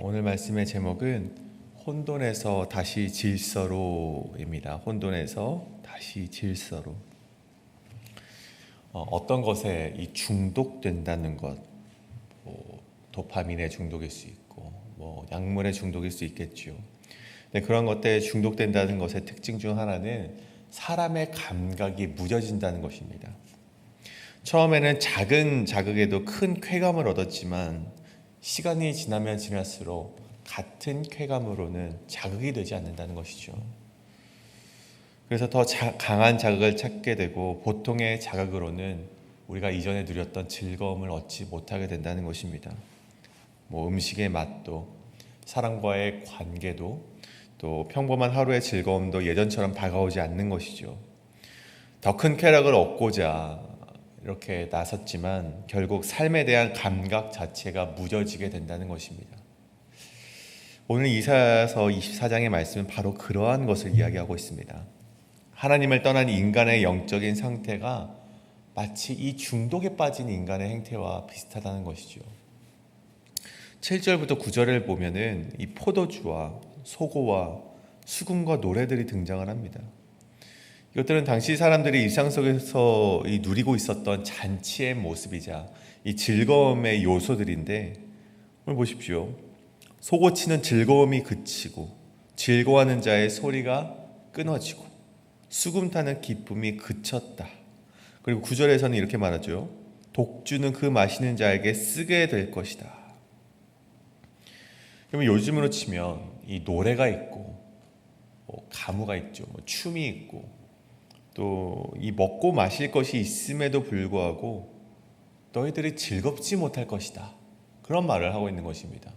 오늘 말씀의 제목은 혼돈에서 다시 질서로입니다. 혼돈에서 다시 질서로. 어떤 것에 이 중독된다는 것, 도파민에 중독일 수 있고, 약물에 중독일 수 있겠죠. 근데 그런 것들에 중독된다는 것의 특징 중 하나는 사람의 감각이 무뎌진다는 것입니다. 처음에는 작은 자극에도 큰 쾌감을 얻었지만 시간이 지나면 지날수록 같은 쾌감으로는 자극이 되지 않는다는 것이죠. 그래서 더 강한 자극을 찾게 되고 보통의 자극으로는 우리가 이전에 누렸던 즐거움을 얻지 못하게 된다는 것입니다. 음식의 맛도, 사람과의 관계도, 또 평범한 하루의 즐거움도 예전처럼 다가오지 않는 것이죠. 더 큰 쾌락을 얻고자 이렇게 나섰지만 결국 삶에 대한 감각 자체가 무뎌지게 된다는 것입니다. 오늘 이사야서 24장의 말씀은 바로 그러한 것을 이야기하고 있습니다. 하나님을 떠난 인간의 영적인 상태가 마치 이 중독에 빠진 인간의 행태와 비슷하다는 것이죠. 7절부터 9절을 보면은 이 포도주와 소고와 수금과 노래들이 등장을 합니다. 이것들은 당시 사람들이 일상 속에서 누리고 있었던 잔치의 모습이자 이 즐거움의 요소들인데, 오늘 보십시오. 소고치는 즐거움이 그치고 즐거워하는 자의 소리가 끊어지고 수금 타는 기쁨이 그쳤다. 그리고 9절에서는 이렇게 말하죠. 독주는 그 마시는 자에게 쓰게 될 것이다. 그러면 요즘으로 치면 이 노래가 있고 가무가 있죠. 춤이 있고 또 이 먹고 마실 것이 있음에도 불구하고 너희들이 즐겁지 못할 것이다. 그런 말을 하고 있는 것입니다.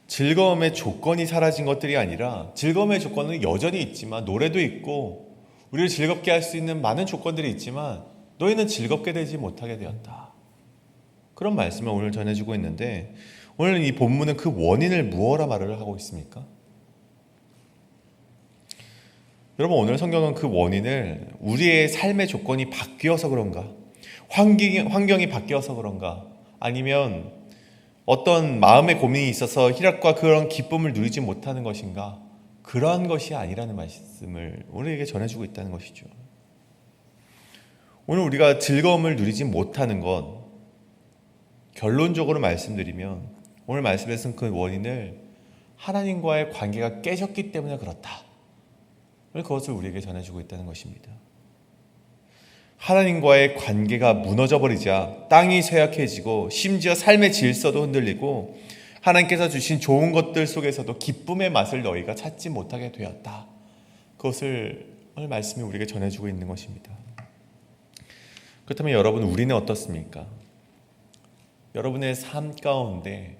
즐거움의 조건이 사라진 것들이 아니라 즐거움의 조건은 여전히 있지만, 노래도 있고 우리를 즐겁게 할 수 있는 많은 조건들이 있지만 너희는 즐겁게 되지 못하게 되었다. 그런 말씀을 오늘 전해주고 있는데, 오늘 이 본문은 그 원인을 무엇라 말을 하고 있습니까? 여러분, 오늘 성경은 그 원인을 우리의 삶의 조건이 바뀌어서 그런가, 환경이 바뀌어서 그런가, 아니면 어떤 마음의 고민이 있어서 희락과 그런 기쁨을 누리지 못하는 것인가, 그러한 것이 아니라는 말씀을 우리에게 전해주고 있다는 것이죠. 오늘 우리가 즐거움을 누리지 못하는 것, 결론적으로 말씀드리면 오늘 말씀에서는 그 원인을 하나님과의 관계가 깨졌기 때문에 그렇다, 그것을 우리에게 전해주고 있다는 것입니다. 하나님과의 관계가 무너져 버리자 땅이 쇠약해지고 심지어 삶의 질서도 흔들리고 하나님께서 주신 좋은 것들 속에서도 기쁨의 맛을 너희가 찾지 못하게 되었다. 그것을 오늘 말씀이 우리에게 전해주고 있는 것입니다. 그렇다면 여러분, 우리는 어떻습니까? 여러분의 삶 가운데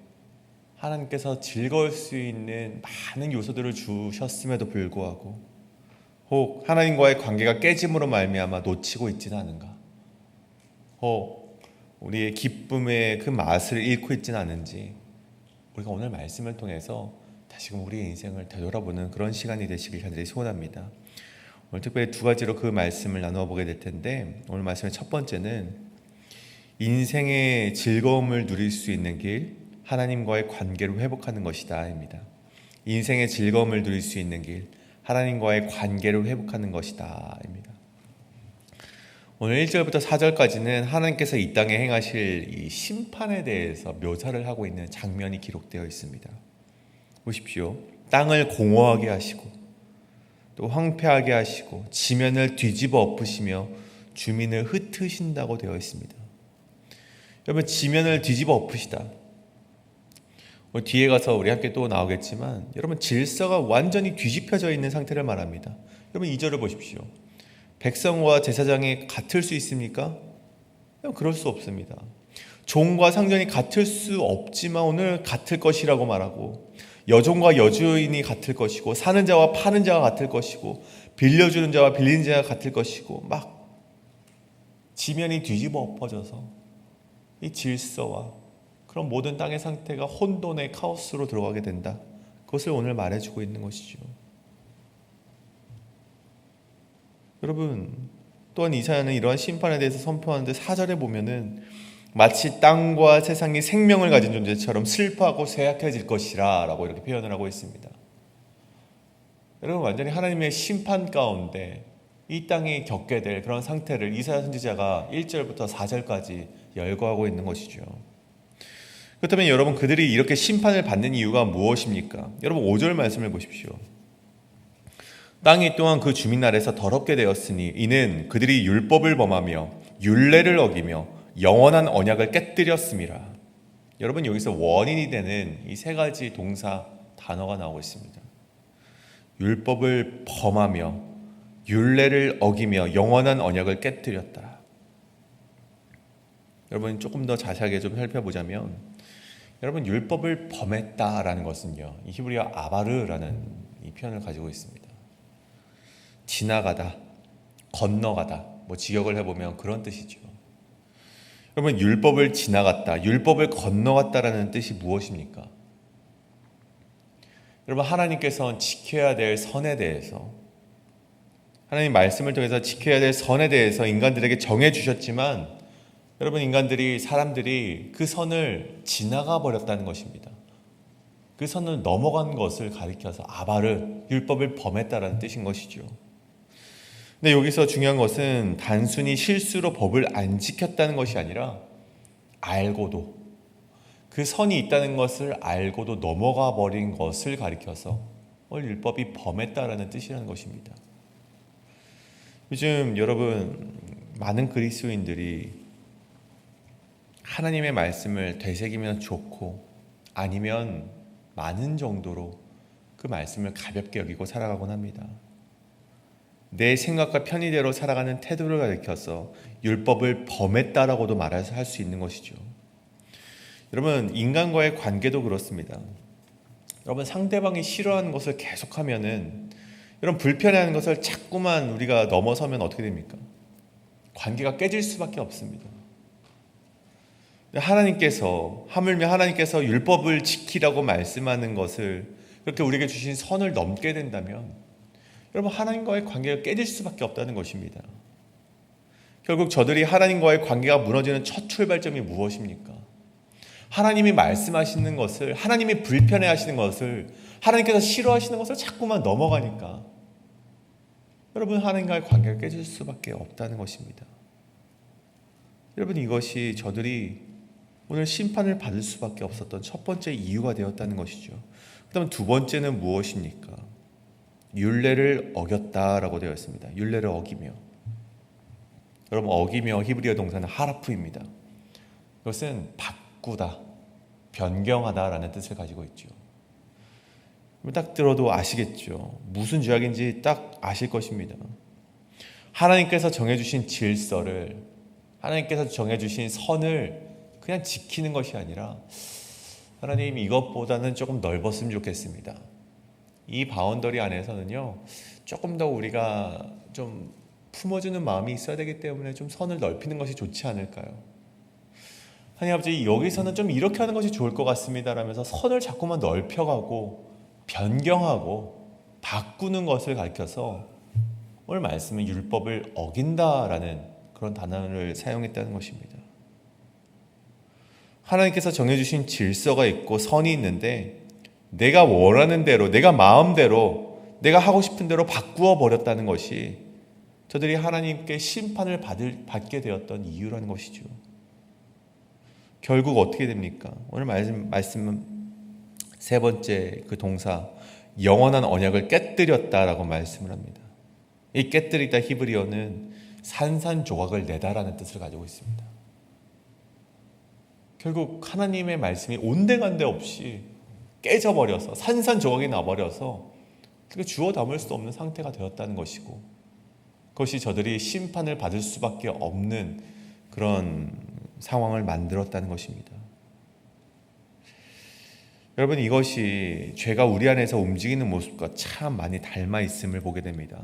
하나님께서 즐거울 수 있는 많은 요소들을 주셨음에도 불구하고 혹 하나님과의 관계가 깨짐으로 말미암아 놓치고 있지는 않은가? 혹 우리의 기쁨의 그 맛을 잃고 있지는 않은지, 우리가 오늘 말씀을 통해서 다시금 우리의 인생을 되돌아보는 그런 시간이 되시길 간절히 소원합니다. 오늘 특별히 두 가지로 그 말씀을 나누어 보게 될 텐데, 오늘 말씀의 첫 번째는 인생의 즐거움을 누릴 수 있는 길, 하나님과의 관계를 회복하는 것이다 입니다. 인생의 즐거움을 누릴 수 있는 길, 하나님과의 관계를 회복하는 것이다 입니다. 오늘 1절부터 4절까지는 하나님께서 이 땅에 행하실 이 심판에 대해서 묘사를 하고 있는 장면이 기록되어 있습니다. 보십시오. 땅을 공허하게 하시고 또 황폐하게 하시고 지면을 뒤집어 엎으시며 주민을 흩으신다고 되어 있습니다. 여러분, 지면을 뒤집어 엎으시다, 뒤에 가서 우리 함께 또 나오겠지만, 여러분, 질서가 완전히 뒤집혀져 있는 상태를 말합니다. 여러분, 2절을 보십시오. 백성과 제사장이 같을 수 있습니까? 그럴 수 없습니다. 종과 상전이 같을 수 없지만 오늘 같을 것이라고 말하고, 여종과 여주인이 같을 것이고, 사는 자와 파는 자가 같을 것이고, 빌려주는 자와 빌리는 자가 같을 것이고, 막 지면이 뒤집어 엎어져서 이 질서와 그런 모든 땅의 상태가 혼돈의 카오스로 들어가게 된다. 그것을 오늘 말해주고 있는 것이죠. 여러분, 또한 이사야는 이러한 심판에 대해서 선포하는데 4절에 보면은 마치 땅과 세상이 생명을 가진 존재처럼 슬퍼하고 쇠약해질 것이라 라고 이렇게 표현을 하고 있습니다. 여러분, 완전히 하나님의 심판 가운데 이 땅이 겪게 될 그런 상태를 이사야 선지자가 1절부터 4절까지 열거하고 있는 것이죠. 그렇다면 여러분, 그들이 이렇게 심판을 받는 이유가 무엇입니까? 여러분, 5절 말씀을 보십시오. 땅이 또한 그 주민 아래서 더럽게 되었으니 이는 그들이 율법을 범하며 율례를 어기며 영원한 언약을 깨뜨렸음이라. 여러분, 여기서 원인이 되는 이 세 가지 동사 단어가 나오고 있습니다. 율법을 범하며 율례를 어기며 영원한 언약을 깨뜨렸다. 여러분, 조금 더 자세하게 좀 살펴보자면, 여러분, 율법을 범했다라는 것은요, 이 히브리어 아바르라는 이 표현을 가지고 있습니다. 지나가다, 건너가다, 직역을 해보면 그런 뜻이죠. 여러분, 율법을 지나갔다, 율법을 건너갔다라는 뜻이 무엇입니까? 여러분, 하나님께서는 지켜야 될 선에 대해서, 하나님 말씀을 통해서 지켜야 될 선에 대해서 인간들에게 정해주셨지만, 여러분, 사람들이 그 선을 지나가 버렸다는 것입니다. 그 선을 넘어간 것을 가리켜서 아바르, 율법을 범했다라는 뜻인 것이죠. 근데 여기서 중요한 것은 단순히 실수로 법을 안 지켰다는 것이 아니라 알고도, 그 선이 있다는 것을 알고도 넘어가 버린 것을 가리켜서 율법이 범했다라는 뜻이라는 것입니다. 요즘 여러분, 많은 그리스도인들이 하나님의 말씀을 되새기면 좋고, 아니면 많은 정도로 그 말씀을 가볍게 여기고 살아가곤 합니다. 내 생각과 편의대로 살아가는 태도를 가리켜서 율법을 범했다라고도 말해서 할 수 있는 것이죠. 여러분, 인간과의 관계도 그렇습니다. 여러분, 상대방이 싫어하는 것을 계속하면은, 여러분, 불편해하는 것을 자꾸만 우리가 넘어서면 어떻게 됩니까? 관계가 깨질 수밖에 없습니다. 하물며 하나님께서 율법을 지키라고 말씀하는 것을, 그렇게 우리에게 주신 선을 넘게 된다면 여러분, 하나님과의 관계가 깨질 수밖에 없다는 것입니다. 결국 저들이 하나님과의 관계가 무너지는 첫 출발점이 무엇입니까? 하나님이 말씀하시는 것을, 하나님이 불편해하시는 것을, 하나님께서 싫어하시는 것을 자꾸만 넘어가니까 여러분, 하나님과의 관계가 깨질 수밖에 없다는 것입니다. 여러분, 이것이 저들이 오늘 심판을 받을 수밖에 없었던 첫 번째 이유가 되었다는 것이죠. 그다음 두 번째는 무엇입니까? 율례를 어겼다라고 되어 있습니다. 율례를 어기며. 여러분, 어기며 히브리어 동사는 하라프입니다. 이것은 바꾸다, 변경하다라는 뜻을 가지고 있죠. 딱 들어도 아시겠죠? 무슨 죄악인지 딱 아실 것입니다. 하나님께서 정해주신 질서를, 하나님께서 정해주신 선을 그냥 지키는 것이 아니라, 하나님, 이것보다는 조금 넓었으면 좋겠습니다. 이 바운더리 안에서는요, 조금 더 우리가 좀 품어주는 마음이 있어야 되기 때문에 좀 선을 넓히는 것이 좋지 않을까요? 하나님 아버지, 여기서는 좀 이렇게 하는 것이 좋을 것 같습니다 라면서 선을 자꾸만 넓혀가고 변경하고 바꾸는 것을 가리켜서 오늘 말씀은 율법을 어긴다라는 그런 단어를 사용했다는 것입니다. 하나님께서 정해주신 질서가 있고 선이 있는데, 내가 원하는 대로, 내가 마음대로, 내가 하고 싶은 대로 바꾸어 버렸다는 것이 저들이 하나님께 심판을 받게 되었던 이유라는 것이죠. 결국 어떻게 됩니까? 오늘 말씀은 세 번째 그 동사, 영원한 언약을 깨뜨렸다라고 말씀을 합니다. 이 깨뜨리다 히브리어는 산산조각을 내다라는 뜻을 가지고 있습니다. 결국 하나님의 말씀이 온데간데 없이 깨져버려서 산산조각이 나버려서 주워 담을 수 없는 상태가 되었다는 것이고, 그것이 저들이 심판을 받을 수밖에 없는 그런 상황을 만들었다는 것입니다. 여러분, 이것이 죄가 우리 안에서 움직이는 모습과 참 많이 닮아 있음을 보게 됩니다.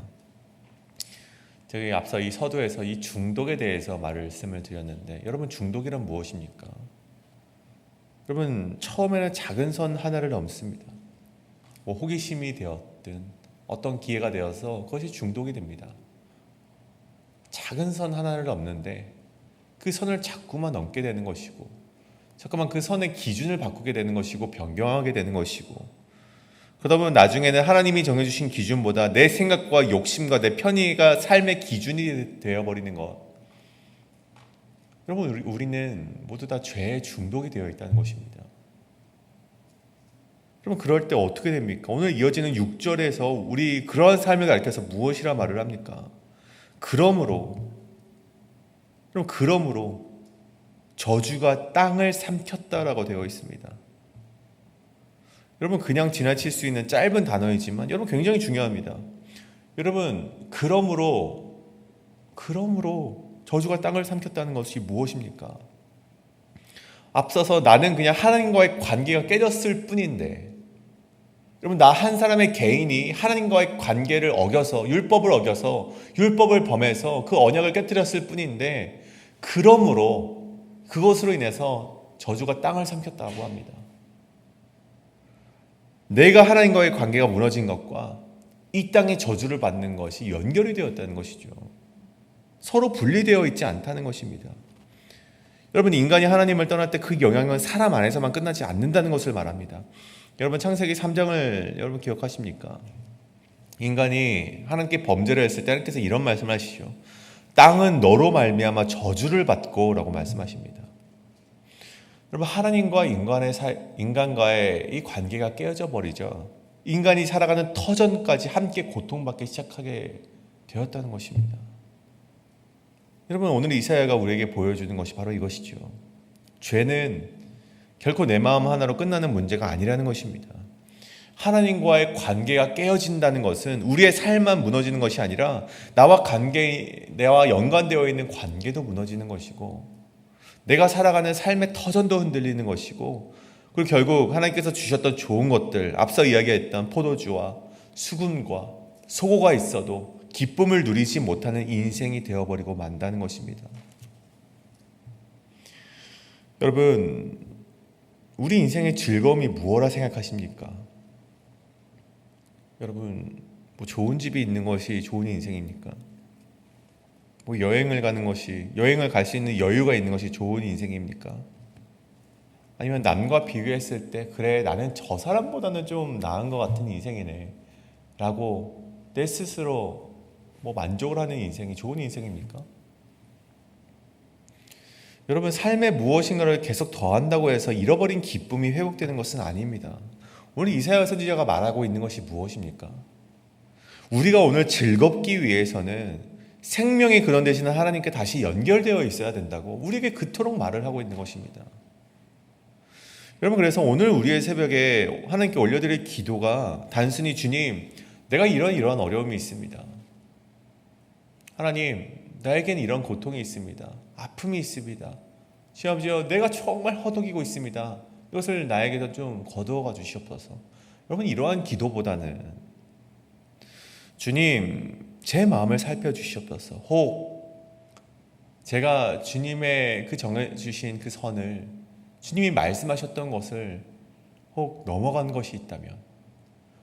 저희 앞서 이 서두에서 이 중독에 대해서 말씀을 드렸는데, 여러분, 중독이란 무엇입니까? 여러분, 처음에는 작은 선 하나를 넘습니다. 호기심이 되었든 어떤 기회가 되어서 그것이 중독이 됩니다. 작은 선 하나를 넘는데 그 그 선을 자꾸만 넘게 되는 것이고, 자꾸만 그 선의 기준을 바꾸게 되는 것이고, 변경하게 되는 것이고, 그러다 보면 나중에는 하나님이 정해주신 기준보다 내 생각과 욕심과 내 편의가 삶의 기준이 되어버리는 것. 여러분, 우리는 모두 다 죄에 중독이 되어 있다는 것입니다. 그러면 그럴 때 어떻게 됩니까? 오늘 이어지는 6절에서 우리 그러한 삶을 가리켜서 무엇이라 말을 합니까? 그러므로 저주가 땅을 삼켰다라고 되어 있습니다. 여러분, 그냥 지나칠 수 있는 짧은 단어이지만 여러분 굉장히 중요합니다. 여러분, 그러므로 저주가 땅을 삼켰다는 것이 무엇입니까? 앞서서 나는 그냥 하나님과의 관계가 깨졌을 뿐인데, 여러분, 나 한 사람의 개인이 하나님과의 관계를 어겨서 율법을 범해서 그 언약을 깨뜨렸을 뿐인데, 그러므로 그것으로 인해서 저주가 땅을 삼켰다고 합니다. 내가 하나님과의 관계가 무너진 것과 이 땅의 저주를 받는 것이 연결이 되었다는 것이죠. 서로 분리되어 있지 않다는 것입니다. 여러분, 인간이 하나님을 떠날 때 그 영향은 사람 안에서만 끝나지 않는다는 것을 말합니다. 여러분, 창세기 3장을 여러분 기억하십니까? 인간이 하나님께 범죄를 했을 때 하나님께서 이런 말씀을 하시죠. 땅은 너로 말미암아 저주를 받고 라고 말씀하십니다. 여러분, 하나님과 인간과의 이 관계가 깨어져 버리죠. 인간이 살아가는 터전까지 함께 고통받기 시작하게 되었다는 것입니다. 여러분, 오늘 이사야가 우리에게 보여주는 것이 바로 이것이죠. 죄는 결코 내 마음 하나로 끝나는 문제가 아니라는 것입니다. 하나님과의 관계가 깨어진다는 것은 우리의 삶만 무너지는 것이 아니라 나와 연관되어 있는 관계도 무너지는 것이고, 내가 살아가는 삶의 터전도 흔들리는 것이고, 그리고 결국 하나님께서 주셨던 좋은 것들, 앞서 이야기했던 포도주와 수금과 소고가 있어도 기쁨을 누리지 못하는 인생이 되어버리고 만다는 것입니다. 여러분, 우리 인생의 즐거움이 무엇라 생각하십니까? 여러분, 좋은 집이 있는 것이 좋은 인생입니까? 여행을 갈 수 있는 여유가 있는 것이 좋은 인생입니까? 아니면 남과 비교했을 때, 그래, 나는 저 사람보다는 좀 나은 것 같은 인생이네 라고 내 스스로 만족을 하는 인생이 좋은 인생입니까? 여러분, 삶에 무엇인가를 계속 더한다고 해서 잃어버린 기쁨이 회복되는 것은 아닙니다. 오늘 이사야 선지자가 말하고 있는 것이 무엇입니까? 우리가 오늘 즐겁기 위해서는 생명의 근원 되시는 하나님께 다시 연결되어 있어야 된다고 우리에게 그토록 말을 하고 있는 것입니다. 여러분, 그래서 오늘 우리의 새벽에 하나님께 올려드릴 기도가 단순히 주님, 내가 이런 어려움이 있습니다. 하나님, 나에겐 이런 고통이 있습니다. 아픔이 있습니다. 시험지어 내가 정말 허덕이고 있습니다. 이것을 나에게도 좀 거두어가 주시옵소서. 여러분, 이러한 기도보다는 주님, 제 마음을 살펴주시옵소서. 혹 제가 주님의 그 정해주신 그 선을, 주님이 말씀하셨던 것을 혹 넘어간 것이 있다면,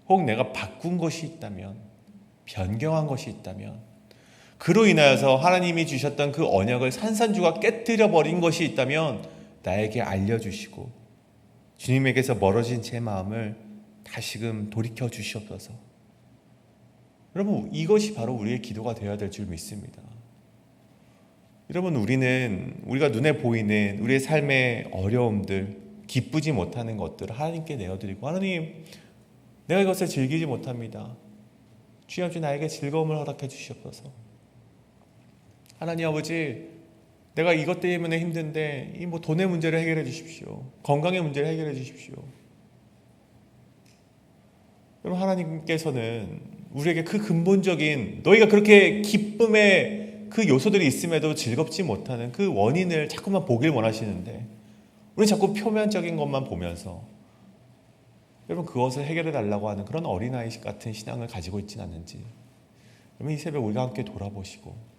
혹 내가 바꾼 것이 있다면, 변경한 것이 있다면, 그로 인하여서 하나님이 주셨던 그 언약을 산산조각 깨뜨려 버린 것이 있다면 나에게 알려주시고 주님에게서 멀어진 제 마음을 다시금 돌이켜 주시옵소서. 여러분, 이것이 바로 우리의 기도가 되어야 될 줄 믿습니다. 여러분, 우리가 눈에 보이는 우리의 삶의 어려움들, 기쁘지 못하는 것들을 하나님께 내어드리고, 하나님, 내가 이것을 즐기지 못합니다. 주여, 나에게 즐거움을 허락해 주시옵소서. 하나님 아버지, 내가 이것 때문에 힘든데 돈의 문제를 해결해 주십시오. 건강의 문제를 해결해 주십시오. 여러분, 하나님께서는 우리에게 그 근본적인, 너희가 그렇게 기쁨의 그 요소들이 있음에도 즐겁지 못하는 그 원인을 자꾸만 보길 원하시는데, 우리 자꾸 표면적인 것만 보면서 여러분, 그것을 해결해 달라고 하는 그런 어린아이 같은 신앙을 가지고 있지는 않는지, 여러분, 이 새벽 우리가 함께 돌아보시고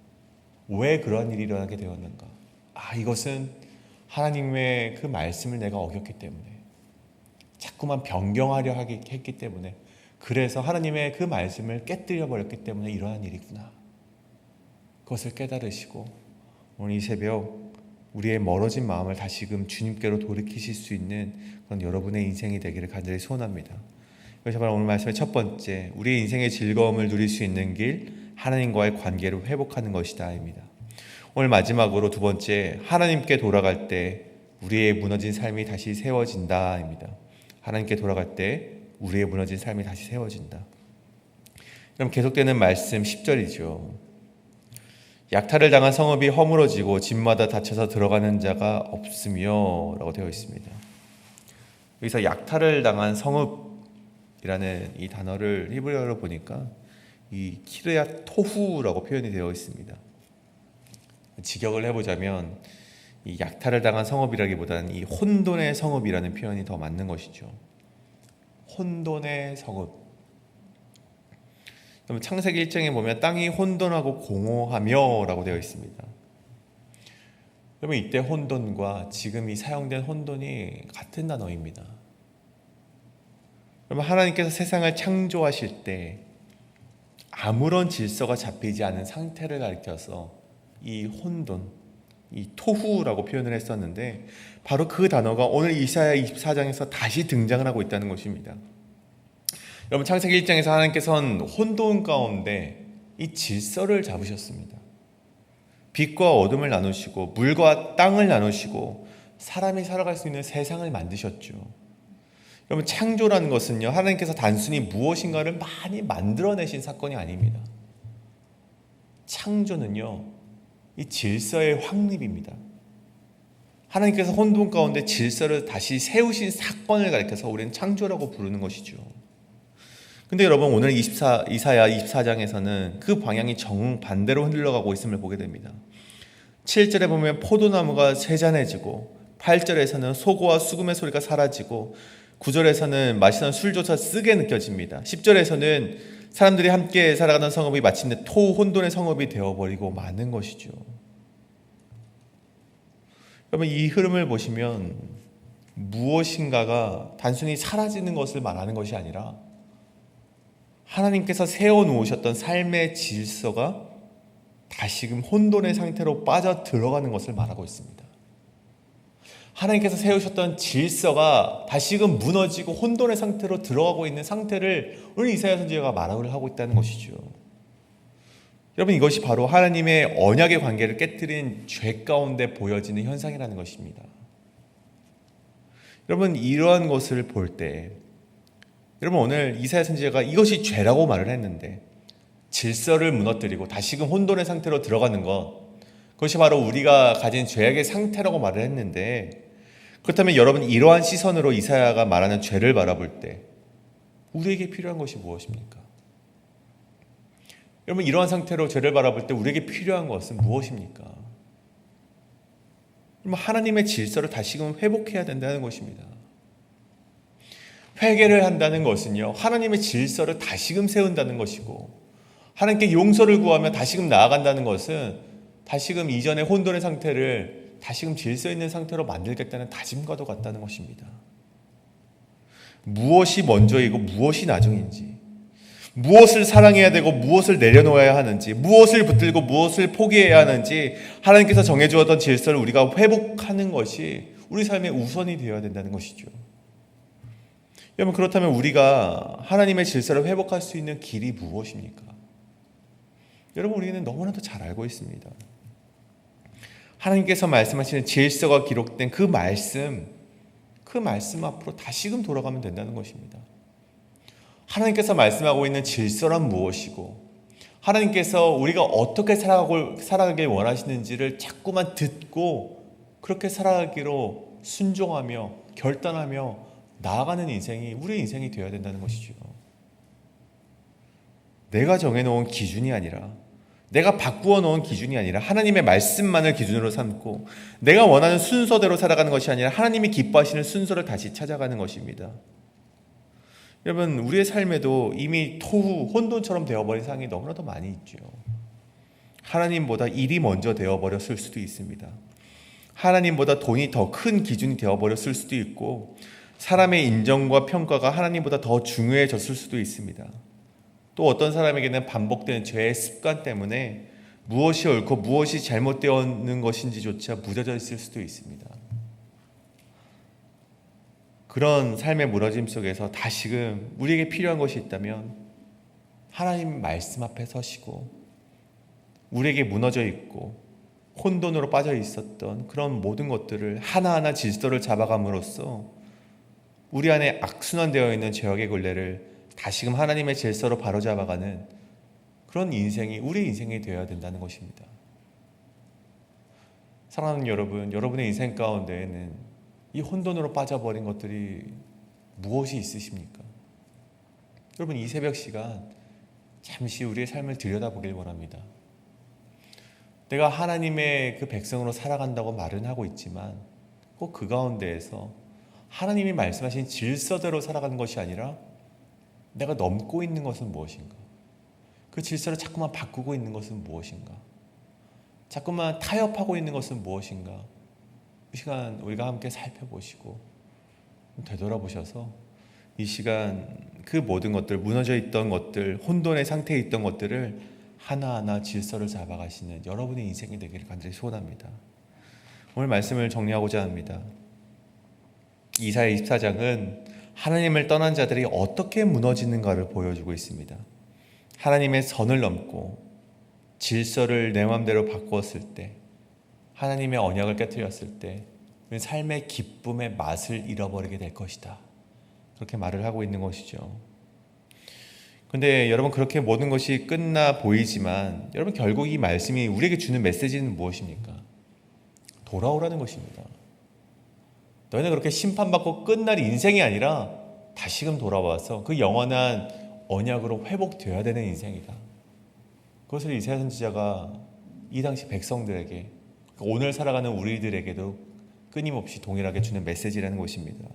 왜 그러한 일이 일어나게 되었는가? 이것은 하나님의 그 말씀을 내가 어겼기 때문에, 자꾸만 변경하려 했기 때문에, 그래서 하나님의 그 말씀을 깨뜨려 버렸기 때문에 이러한 일이구나. 그것을 깨달으시고 오늘 이 새벽 우리의 멀어진 마음을 다시금 주님께로 돌이키실 수 있는 그런 여러분의 인생이 되기를 간절히 소원합니다. 그래서 바로 오늘 말씀의 첫 번째, 우리의 인생의 즐거움을 누릴 수 있는 길, 하나님과의 관계를 회복하는 것이다 입니다. 오늘 마지막으로 두 번째, 하나님께 돌아갈 때 우리의 무너진 삶이 다시 세워진다 입니다. 하나님께 돌아갈 때 우리의 무너진 삶이 다시 세워진다. 그럼 계속되는 말씀 10절이죠. 약탈을 당한 성읍이 허물어지고 집마다 닫혀서 들어가는 자가 없으며 라고 되어 있습니다. 여기서 약탈을 당한 성읍이라는 이 단어를 히브리어로 보니까 이 키르야 토후라고 표현이 되어 있습니다. 직역을 해보자면 이 약탈을 당한 성읍이라기보다는 이 혼돈의 성읍이라는 표현이 더 맞는 것이죠. 혼돈의 성읍. 그럼 창세기 1장에 보면 땅이 혼돈하고 공허하며 라고 되어 있습니다. 그러면 이때 혼돈과 지금 이 사용된 혼돈이 같은 단어입니다. 그러면 하나님께서 세상을 창조하실 때 아무런 질서가 잡히지 않은 상태를 가리켜서 이 혼돈, 이 토후라고 표현을 했었는데 바로 그 단어가 오늘 이사야 24장에서 다시 등장을 하고 있다는 것입니다. 여러분, 창세기 1장에서 하나님께서는 혼돈 가운데 이 질서를 잡으셨습니다. 빛과 어둠을 나누시고 물과 땅을 나누시고 사람이 살아갈 수 있는 세상을 만드셨죠. 여러분, 창조라는 것은요, 하나님께서 단순히 무엇인가를 많이 만들어내신 사건이 아닙니다. 창조는요, 이 질서의 확립입니다. 하나님께서 혼돈 가운데 질서를 다시 세우신 사건을 가리켜서 우리는 창조라고 부르는 것이죠. 근데 여러분, 오늘 이사야 24장에서는 그 방향이 정반대로 흘러가고 있음을 보게 됩니다. 7절에 보면 포도나무가 세잔해지고 8절에서는 소고와 수금의 소리가 사라지고 9절에서는 마시던 술조차 쓰게 느껴집니다. 10절에서는 사람들이 함께 살아가던 성읍이 마침내 혼돈의 성읍이 되어버리고 마는 것이죠. 여러분, 이 흐름을 보시면 무엇인가가 단순히 사라지는 것을 말하는 것이 아니라 하나님께서 세워놓으셨던 삶의 질서가 다시금 혼돈의 상태로 빠져 들어가는 것을 말하고 있습니다. 하나님께서 세우셨던 질서가 다시금 무너지고 혼돈의 상태로 들어가고 있는 상태를 오늘 이사야 선지자가 말을 하고 있다는 것이죠. 여러분, 이것이 바로 하나님의 언약의 관계를 깨뜨린 죄 가운데 보여지는 현상이라는 것입니다. 여러분, 이러한 것을 볼 때 여러분, 오늘 이사야 선지자가 이것이 죄라고 말을 했는데 질서를 무너뜨리고 다시금 혼돈의 상태로 들어가는 것, 그것이 바로 우리가 가진 죄악의 상태라고 말을 했는데, 그렇다면 여러분, 이러한 시선으로 이사야가 말하는 죄를 바라볼 때 우리에게 필요한 것이 무엇입니까? 여러분, 이러한 상태로 죄를 바라볼 때 우리에게 필요한 것은 무엇입니까? 여러분, 하나님의 질서를 다시금 회복해야 된다는 것입니다. 회개를 한다는 것은요, 하나님의 질서를 다시금 세운다는 것이고, 하나님께 용서를 구하며 다시금 나아간다는 것은 다시금 이전의 혼돈의 상태를 다시금 질서 있는 상태로 만들겠다는 다짐과도 같다는 것입니다. 무엇이 먼저이고 무엇이 나중인지, 무엇을 사랑해야 되고 무엇을 내려놓아야 하는지, 무엇을 붙들고 무엇을 포기해야 하는지 하나님께서 정해주었던 질서를 우리가 회복하는 것이 우리 삶의 우선이 되어야 된다는 것이죠. 여러분, 그렇다면 우리가 하나님의 질서를 회복할 수 있는 길이 무엇입니까? 여러분, 우리는 너무나도 잘 알고 있습니다. 하나님께서 말씀하시는 질서가 기록된 그 말씀 앞으로 다시금 돌아가면 된다는 것입니다. 하나님께서 말씀하고 있는 질서란 무엇이고, 하나님께서 우리가 어떻게 살아가길 원하시는지를 자꾸만 듣고 그렇게 살아가기로 순종하며 결단하며 나아가는 인생이 우리의 인생이 되어야 된다는 것이죠. 내가 정해놓은 기준이 아니라, 내가 바꾸어 놓은 기준이 아니라 하나님의 말씀만을 기준으로 삼고 내가 원하는 순서대로 살아가는 것이 아니라 하나님이 기뻐하시는 순서를 다시 찾아가는 것입니다. 여러분, 우리의 삶에도 이미 혼돈처럼 되어버린 상황이 너무나도 많이 있죠. 하나님보다 일이 먼저 되어버렸을 수도 있습니다. 하나님보다 돈이 더 큰 기준이 되어버렸을 수도 있고, 사람의 인정과 평가가 하나님보다 더 중요해졌을 수도 있습니다. 또 어떤 사람에게는 반복되는 죄의 습관 때문에 무엇이 옳고 무엇이 잘못되었는 것인지조차 무뎌져 있을 수도 있습니다. 그런 삶의 무너짐 속에서 다시금 우리에게 필요한 것이 있다면 하나님 말씀 앞에 서시고 우리에게 무너져 있고 혼돈으로 빠져 있었던 그런 모든 것들을 하나하나 질서를 잡아감으로써 우리 안에 악순환되어 있는 죄악의 굴레를 다시금 하나님의 질서로 바로잡아가는 그런 인생이 우리의 인생이 되어야 된다는 것입니다. 사랑하는 여러분, 여러분의 인생 가운데에는 이 혼돈으로 빠져버린 것들이 무엇이 있으십니까? 여러분, 이 새벽 시간 잠시 우리의 삶을 들여다보길 원합니다. 내가 하나님의 그 백성으로 살아간다고 말은 하고 있지만 꼭 그 가운데에서 하나님이 말씀하신 질서대로 살아가는 것이 아니라 내가 넘고 있는 것은 무엇인가? 그 질서를 자꾸만 바꾸고 있는 것은 무엇인가? 자꾸만 타협하고 있는 것은 무엇인가? 이 시간 우리가 함께 살펴보시고 되돌아보셔서 이 시간 그 모든 것들, 무너져 있던 것들, 혼돈의 상태에 있던 것들을 하나하나 질서를 잡아가시는 여러분의 인생이 되기를 간절히 소원합니다. 오늘 말씀을 정리하고자 합니다. 이사야 24장은 하나님을 떠난 자들이 어떻게 무너지는가를 보여주고 있습니다. 하나님의 선을 넘고 질서를 내 마음대로 바꾸었을 때, 하나님의 언약을 깨뜨렸을 때 삶의 기쁨의 맛을 잃어버리게 될 것이다. 그렇게 말을 하고 있는 것이죠. 근데 여러분, 그렇게 모든 것이 끝나 보이지만 여러분, 결국 이 말씀이 우리에게 주는 메시지는 무엇입니까? 돌아오라는 것입니다. 너희는 그렇게 심판받고 끝날 인생이 아니라 다시금 돌아와서 그 영원한 언약으로 회복되어야 되는 인생이다. 그것을 이사야 선지자가 이 당시 백성들에게, 오늘 살아가는 우리들에게도 끊임없이 동일하게 주는 메시지라는 것입니다.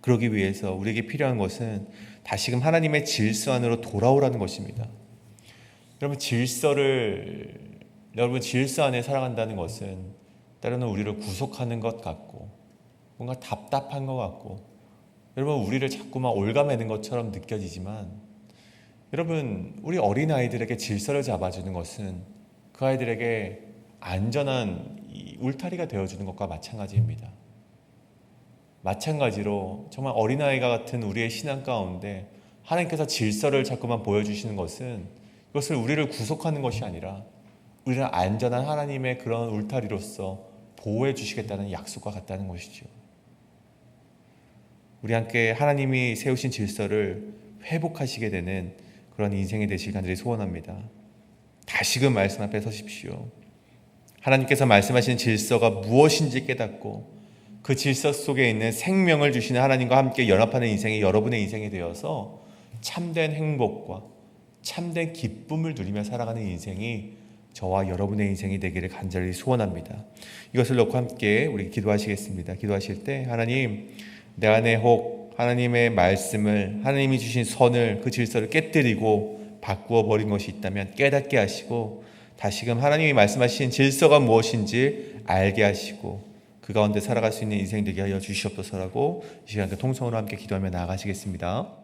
그러기 위해서 우리에게 필요한 것은 다시금 하나님의 질서 안으로 돌아오라는 것입니다. 여러분, 질서 안에 살아간다는 것은 때로는 우리를 구속하는 것 같고 뭔가 답답한 것 같고 여러분, 우리를 자꾸만 올가매는 것처럼 느껴지지만 여러분, 우리 어린아이들에게 질서를 잡아주는 것은 그 아이들에게 안전한 울타리가 되어주는 것과 마찬가지입니다. 마찬가지로 정말 어린아이가 같은 우리의 신앙 가운데 하나님께서 질서를 자꾸만 보여주시는 것은 이것을 우리를 구속하는 것이 아니라 우리를 안전한 하나님의 그런 울타리로서 보호해 주시겠다는 약속과 같다는 것이죠. 우리 함께 하나님이 세우신 질서를 회복하시게 되는 그런 인생이 되실 간절히 소원합니다. 다시금 말씀 앞에 서십시오. 하나님께서 말씀하신 질서가 무엇인지 깨닫고 그 질서 속에 있는 생명을 주시는 하나님과 함께 연합하는 인생이 여러분의 인생이 되어서 참된 행복과 참된 기쁨을 누리며 살아가는 인생이 저와 여러분의 인생이 되기를 간절히 소원합니다. 이것을 놓고 함께 우리 기도하시겠습니다. 기도하실 때 하나님, 내 안에 혹 하나님의 말씀을, 하나님이 주신 선을, 그 질서를 깨뜨리고 바꾸어 버린 것이 있다면 깨닫게 하시고 다시금 하나님이 말씀하신 질서가 무엇인지 알게 하시고 그 가운데 살아갈 수 있는 인생 되게 하여 주시옵소서라고 이 시간 통성으로 함께 기도하며 나아가시겠습니다.